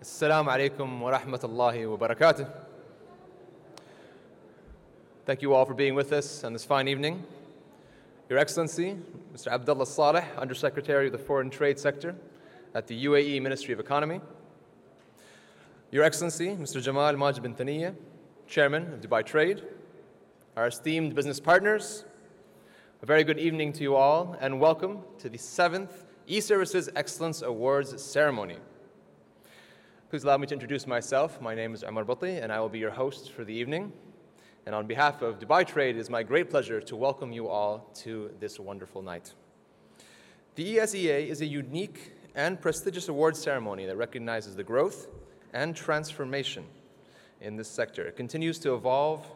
Assalamu alaikum wa rahmatullahi wa barakatuh. Thank you all for being with us on this fine evening. Your Excellency, Mr. Abdullah Saleh, Undersecretary of the Foreign Trade Sector at the UAE Ministry of Economy. Your Excellency, Mr. Jamal Majid bin Thaniya, Chairman of Dubai Trade. Our esteemed business partners, a very good evening to you all, and welcome to the 7th E-Services Excellence Awards ceremony. Please allow me to introduce myself. My name is Umar Butli, and I will be your host for the evening. And on behalf of Dubai Trade, it is my great pleasure to welcome you all to this wonderful night. The ESEA is a unique and prestigious awards ceremony that recognizes the growth and transformation in this sector. It continues to evolve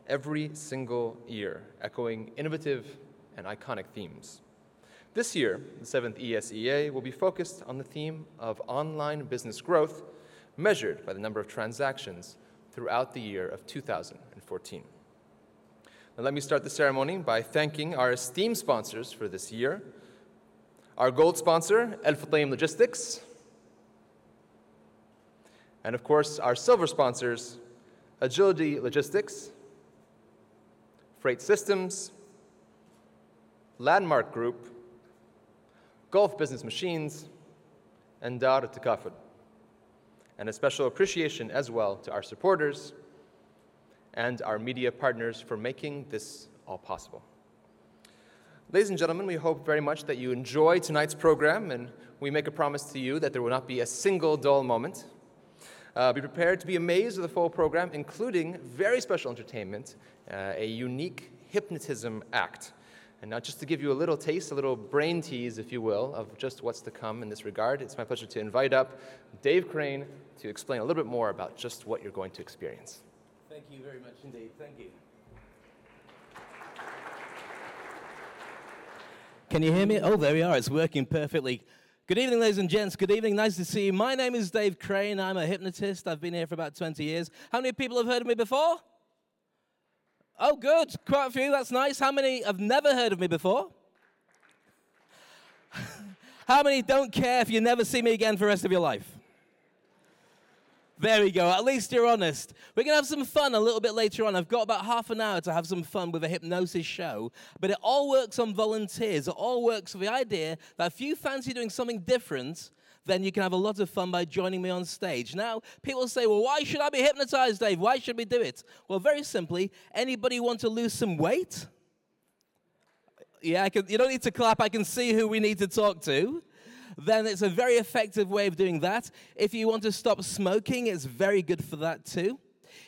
every single year, echoing innovative and iconic themes. This year, the 7th ESEA will be focused on the theme of online business growth measured by the number of transactions throughout the year of 2014. Now, let me start the ceremony by thanking our esteemed sponsors for this year. Our gold sponsor, Al Futtaim Logistics, and of course, our silver sponsors, Agility Logistics, Freight Systems, Landmark Group, Gulf Business Machines, and Dar Takaful. And a special appreciation as well to our supporters and our media partners for making this all possible. Ladies and gentlemen, we hope very much that you enjoy tonight's program, and we make a promise to you that there will not be a single dull moment. Be prepared to be amazed with the full program, including very special entertainment, a unique hypnotism act. And now, just to give you a little taste, a little brain tease, if you will, of just what's to come in this regard, it's my pleasure to invite up Dave Crane to explain a little bit more about just what you're going to experience. Thank you very much indeed. Thank you. Can you hear me? Oh, there we are. It's working perfectly. Good evening, ladies and gents. Good evening. Nice to see you. My name is Dave Crane. I'm a hypnotist. I've been here for about 20 years. How many people have heard of me before? Oh, good. Quite a few. That's nice. How many have never heard of me before? How many don't care if you never see me again for the rest of your life? There we go. At least you're honest. We're going to have some fun a little bit later on. I've got about half an hour to have some fun with a hypnosis show. But it all works on volunteers. It all works for the idea that if you fancy doing something different, then you can have a lot of fun by joining me on stage. Now, people say, well, why should I be hypnotized, Dave? Why should we do it? Well, very simply, anybody want to lose some weight? Yeah, you don't need to clap. I can see who we need to talk to. Then it's a very effective way of doing that. If you want to stop smoking, it's very good for that too.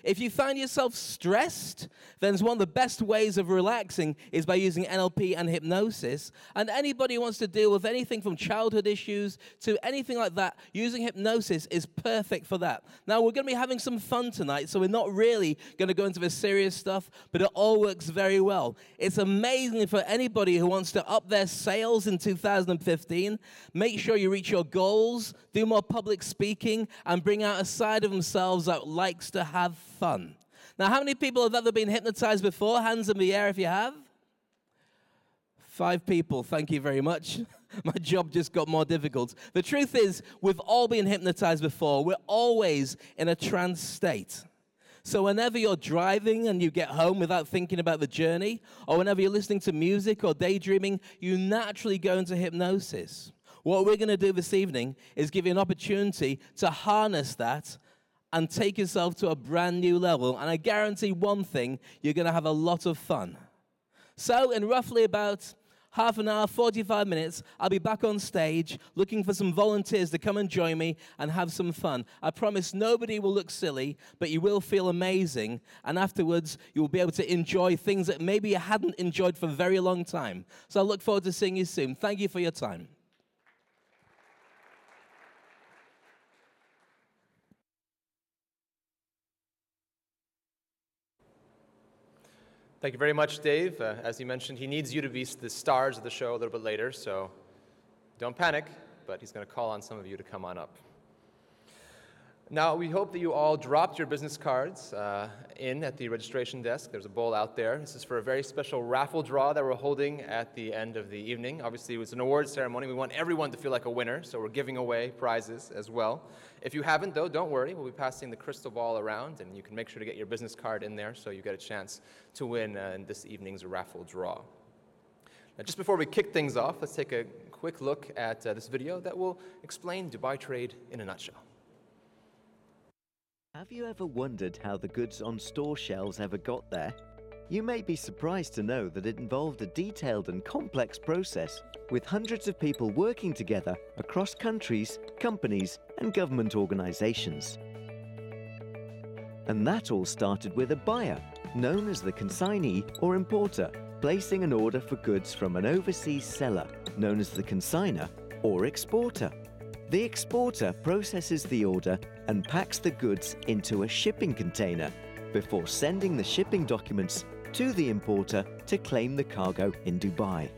If you find yourself stressed, then one of the best ways of relaxing is by using NLP and hypnosis. And anybody who wants to deal with anything from childhood issues to anything like that, using hypnosis is perfect for that. Now, we're going to be having some fun tonight, so we're not really going to go into the serious stuff, but it all works very well. It's amazing for anybody who wants to up their sales in 2015. Make sure you reach your goals, do more public speaking, and bring out a side of themselves that likes to have fun. Now, how many people have ever been hypnotized before? Hands in the air if you have. 5 people. Thank you very much. My job just got more difficult. The truth is, we've all been hypnotized before. We're always in a trance state. So whenever you're driving and you get home without thinking about the journey, or whenever you're listening to music or daydreaming, you naturally go into hypnosis. What we're going to do this evening is give you an opportunity to harness that and take yourself to a brand new level. And I guarantee one thing, you're going to have a lot of fun. So in roughly about half an hour, 45 minutes, I'll be back on stage looking for some volunteers to come and join me and have some fun. I promise nobody will look silly, but you will feel amazing. And afterwards, you will be able to enjoy things that maybe you hadn't enjoyed for a very long time. So I look forward to seeing you soon. Thank you for your time. Thank you very much, Dave. As you mentioned, he needs you to be the stars of the show a little bit later, so don't panic, but he's going to call on some of you to come on up. Now, we hope that you all dropped your business cards in at the registration desk. There's a bowl out there. This is for a very special raffle draw that we're holding at the end of the evening. Obviously, it's an awards ceremony. We want everyone to feel like a winner, so we're giving away prizes as well. If you haven't, though, don't worry. We'll be passing the crystal ball around, and you can make sure to get your business card in there so you get a chance to win in this evening's raffle draw. Now, just before we kick things off, let's take a quick look at this video that will explain Dubai trade in a nutshell. Have you ever wondered how the goods on store shelves ever got there? You may be surprised to know that it involved a detailed and complex process, with hundreds of people working together across countries, companies, and government organizations. And that all started with a buyer, known as the consignee or importer, placing an order for goods from an overseas seller, known as the consignor or exporter. The exporter processes the order and packs the goods into a shipping container before sending the shipping documents to the importer to claim the cargo in Dubai.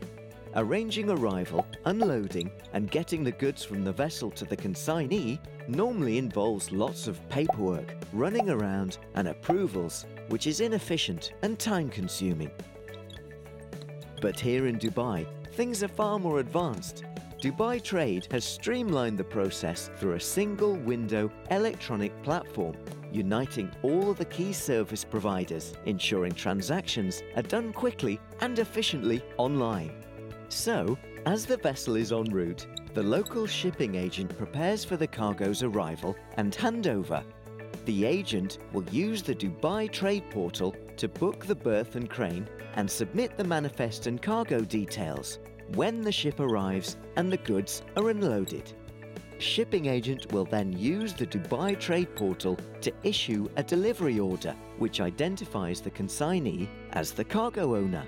Arranging arrival, unloading, and getting the goods from the vessel to the consignee normally involves lots of paperwork, running around, and approvals, which is inefficient and time-consuming. But here in Dubai, things are far more advanced. Dubai Trade has streamlined the process through a single window electronic platform, uniting all of the key service providers, ensuring transactions are done quickly and efficiently online. So, as the vessel is en route, the local shipping agent prepares for the cargo's arrival and handover. The agent will use the Dubai Trade portal to book the berth and crane and submit the manifest and cargo details when the ship arrives and the goods are unloaded. Shipping agent will then use the Dubai Trade portal to issue a delivery order, which identifies the consignee as the cargo owner.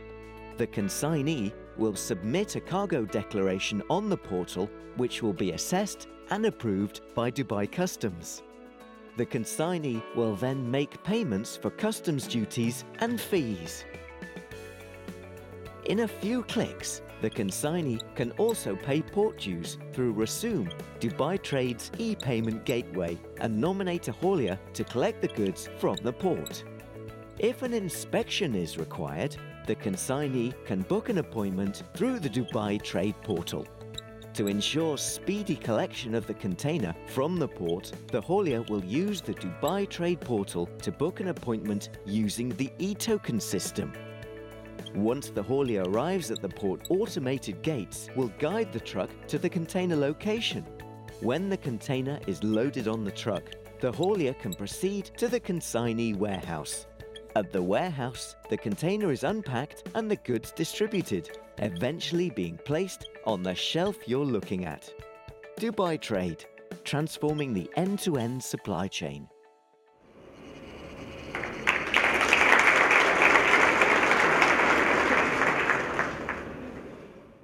The consignee will submit a cargo declaration on the portal, which will be assessed and approved by Dubai Customs. The consignee will then make payments for customs duties and fees. In a few clicks, the consignee can also pay port dues through Rasoom, Dubai Trade's e-payment gateway, and nominate a haulier to collect the goods from the port. If an inspection is required, the consignee can book an appointment through the Dubai Trade portal. To ensure speedy collection of the container from the port, the haulier will use the Dubai Trade portal to book an appointment using the e-token system. Once the haulier arrives at the port, automated gates will guide the truck to the container location. When the container is loaded on the truck, the haulier can proceed to the consignee warehouse. At the warehouse, the container is unpacked and the goods distributed, eventually being placed on the shelf you're looking at. Dubai Trade, transforming the end-to-end supply chain.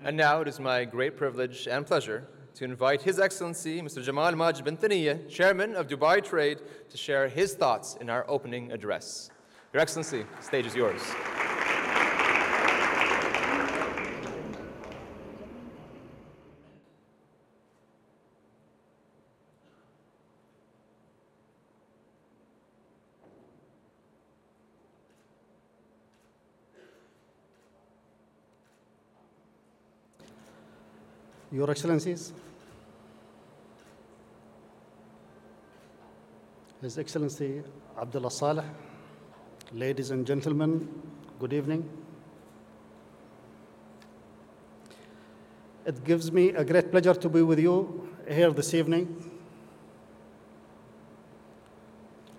And now it is my great privilege and pleasure to invite His Excellency Mr. Jamal Majid bin Thaniya, Chairman of Dubai Trade, to share his thoughts in our opening address. Your Excellency, the stage is yours. Your Excellencies, His Excellency Abdullah Saleh, ladies and gentlemen, good evening. It gives me a great pleasure to be with you here this evening,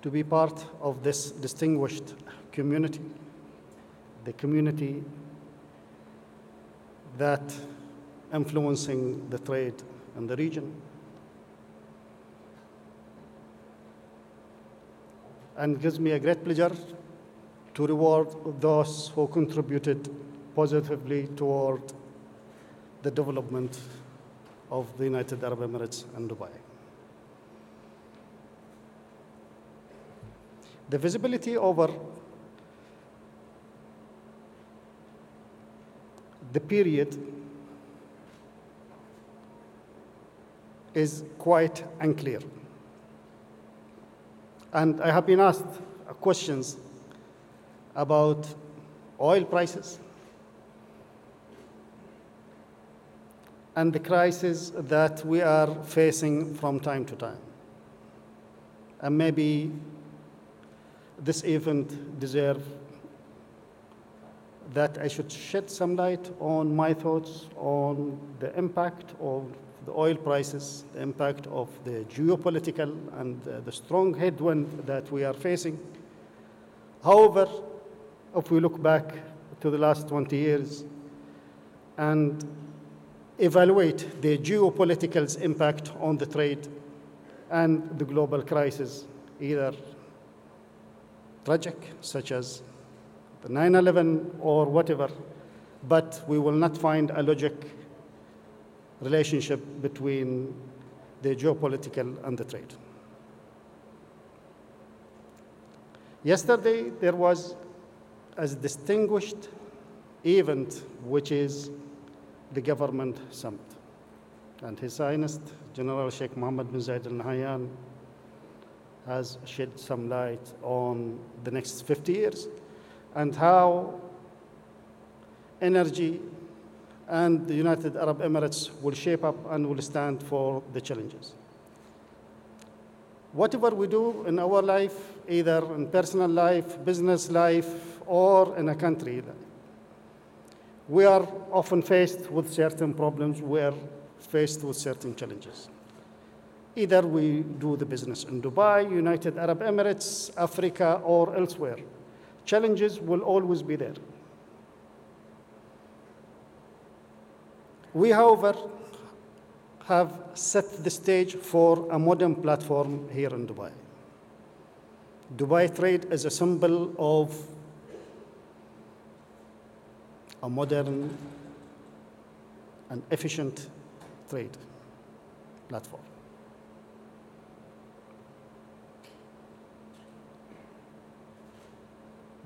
to be part of this distinguished community, the community that influencing the trade in the region. And it gives me a great pleasure to reward those who contributed positively toward the development of the United Arab Emirates and Dubai. The visibility over the period is quite unclear. And I have been asked questions about oil prices and the crisis that we are facing from time to time. And maybe this event deserves that I should shed some light on my thoughts on the impact of the oil prices, the impact of the geopolitical and the strong headwind that we are facing. However, if we look back to the last 20 years and evaluate the geopolitical impact on the trade and the global crisis, either tragic, such as the 9/11 or whatever, but we will not find a logic relationship between the geopolitical and the trade. Yesterday, there was a distinguished event, which is the government summit. And His Highness General Sheikh Mohammed bin Zayed Al Nahyan has shed some light on the next 50 years and how energy and the United Arab Emirates will shape up and will stand for the challenges. Whatever we do in our life, either in personal life, business life, or in a country, we are often faced with certain problems, we are faced with certain challenges. Either we do the business in Dubai, United Arab Emirates, Africa, or elsewhere. Challenges will always be there. We, however, have set the stage for a modern platform here in Dubai. Dubai trade is a symbol of a modern and efficient trade platform.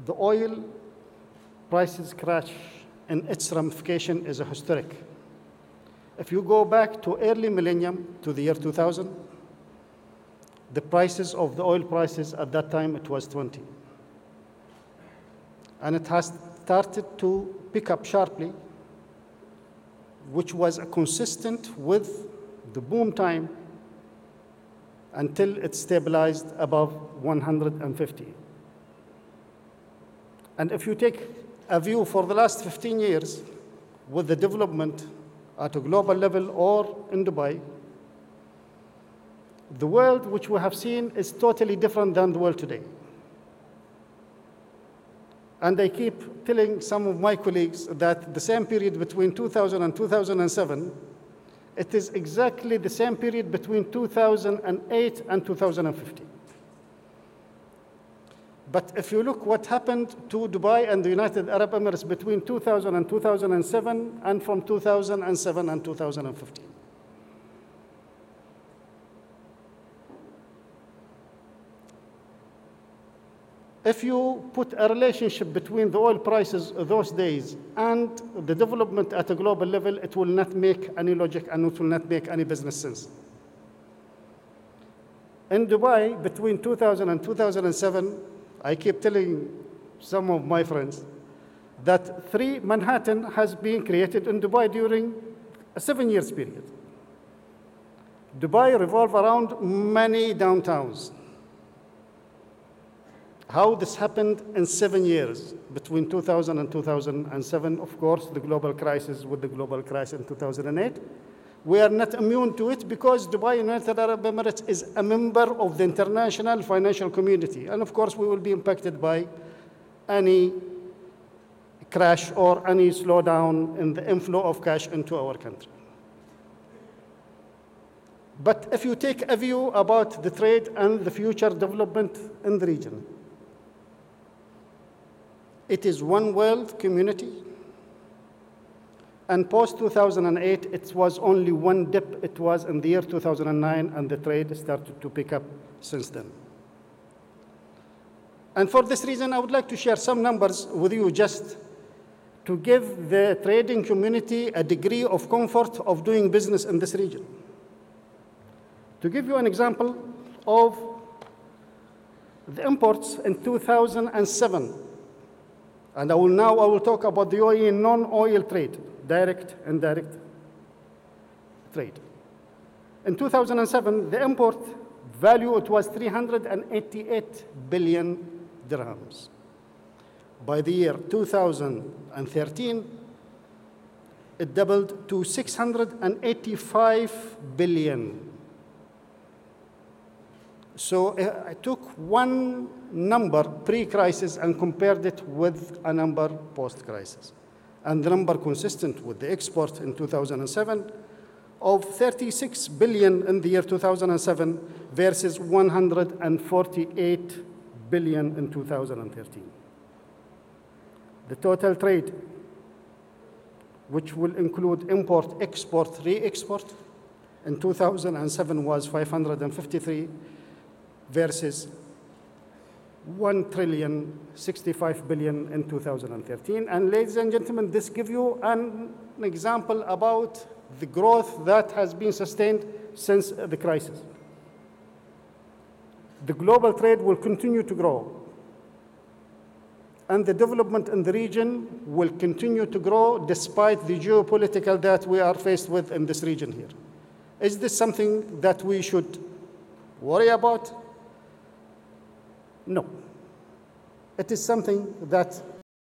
The oil prices crash and its ramification is a historic. If you go back to early millennium, to the year 2000, the prices of the oil prices at that time, it was 20. And it has started to pick up sharply, which was consistent with the boom time until it stabilized above 150. And if you take a view for the last 15 years with the development at a global level or in Dubai, the world which we have seen is totally different than the world today. And I keep telling some of my colleagues that the same period between 2000 and 2007, it is exactly the same period between 2008 and 2015. But if you look what happened to Dubai and the United Arab Emirates between 2000 and 2007 and from 2007 and 2015. If you put a relationship between the oil prices those days and the development at a global level, it will not make any logic and it will not make any business sense. In Dubai, between 2000 and 2007, I keep telling some of my friends that 3 Manhattan has been created in Dubai during a 7 years period. Dubai revolves around many downtowns. How this happened in 7 years, between 2000 and 2007, of course, the global crisis with the global crash in 2008. We are not immune to it because Dubai United Arab Emirates is a member of the international financial community. And of course, we will be impacted by any crash or any slowdown in the inflow of cash into our country. But if you take a view about the trade and the future development in the region, it is one world community. And post-2008, it was only one dip. It was in the year 2009, and the trade started to pick up since then. And for this reason, I would like to share some numbers with you just to give the trading community a degree of comfort of doing business in this region. To give you an example of The imports in 2007, and I will talk about the UAE non-oil trade, direct, indirect trade. In 2007, the import value, it was 388 billion dirhams. By the year 2013, it doubled to 685 billion. So I took one number pre-crisis and compared it with a number post-crisis. And the number consistent with the export in 2007 of 36 billion in the year 2007 versus 148 billion in 2013. The total trade, which will include import, export, re-export, in 2007 was 553 versus 1,065 billion in 2013. And ladies and gentlemen, this gives you an example about the growth that has been sustained since the crisis. The global trade will continue to grow, and the development in the region will continue to grow despite the geopolitical that we are faced with in this region here. Is this something that we should worry about? No. It is something that